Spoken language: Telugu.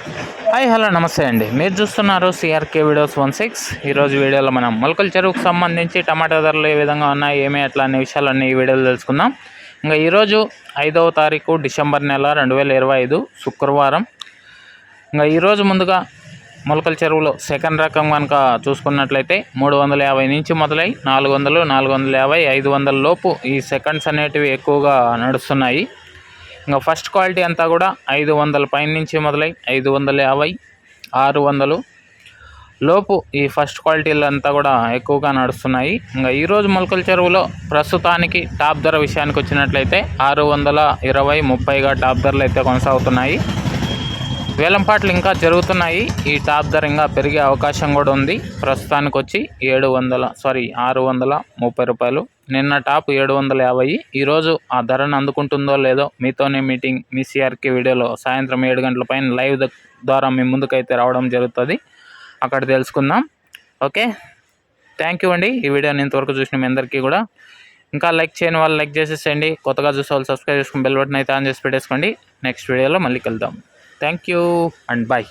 హాయ్ హలో నమస్తే అండి. మీరు చూస్తున్నారు సిఆర్కే వీడియోస్ 16. ఈరోజు వీడియోలో మనం మొలకల చెరువుకు సంబంధించి టమాటా ధరలు ఏ విధంగా ఉన్నాయి, ఏమి అట్లా అనే విషయాలన్నీ ఈ వీడియోలో తెలుసుకుందాం. ఇంకా ఈరోజు 5వ తారీఖు డిసెంబర్ నెల 2025 శుక్రవారం. ఇంకా ఈరోజు ముందుగా మొలకల చెరువులో సెకండ్ రకం కనుక చూసుకున్నట్లయితే 350 నుంచి మొదలై 400, 450, 500 లోపు ఈ సెకండ్స్ అనేటివి ఎక్కువగా నడుస్తున్నాయి. ఇంకా ఫస్ట్ క్వాలిటీ అంతా కూడా 500 పైన నుంచి మొదలై 550, 600 లోపు ఈ ఫస్ట్ క్వాలిటీలు అంతా కూడా ఎక్కువగా నడుస్తున్నాయి. ఇంకా ఈరోజు మొలకల చెరువులో ప్రస్తుతానికి టాప్ ధర విషయానికి వచ్చినట్లయితే 620, 30గా టాప్ ధరలు అయితే కొనసాగుతున్నాయి. వేలంపాట్లు ఇంకా జరుగుతున్నాయి. ఈ టాప్ ధర ఇంకా పెరిగే అవకాశం కూడా ఉంది. ప్రస్తుతానికి వచ్చి 630 రూపాయలు. నిన్న టాప్ 750. ఈరోజు ఆ ధరను అందుకుంటుందో లేదో మీతోనే మీటింగ్ మీ సిఆర్కే వీడియోలో సాయంత్రం 7 గంటల పైన లైవ్ ద్వారా మీ ముందుకైతే రావడం జరుగుతుంది. అక్కడ తెలుసుకుందాం. ఓకే, థ్యాంక్ యూ అండి. ఈ వీడియోని ఇంతవరకు చూసిన మీ అందరికీ కూడా ఇంకా లైక్ చేయని వాళ్ళు లైక్ చేసేసేయండి. కొత్తగా చూసే వాళ్ళు సబ్స్క్రైబ్ చేసుకుని బెల్ బటన్ అయితే ఆన్ చేసి పెట్టేసుకోండి. నెక్స్ట్ వీడియోలో మళ్ళీ కలుద్దాం. Thank you and bye.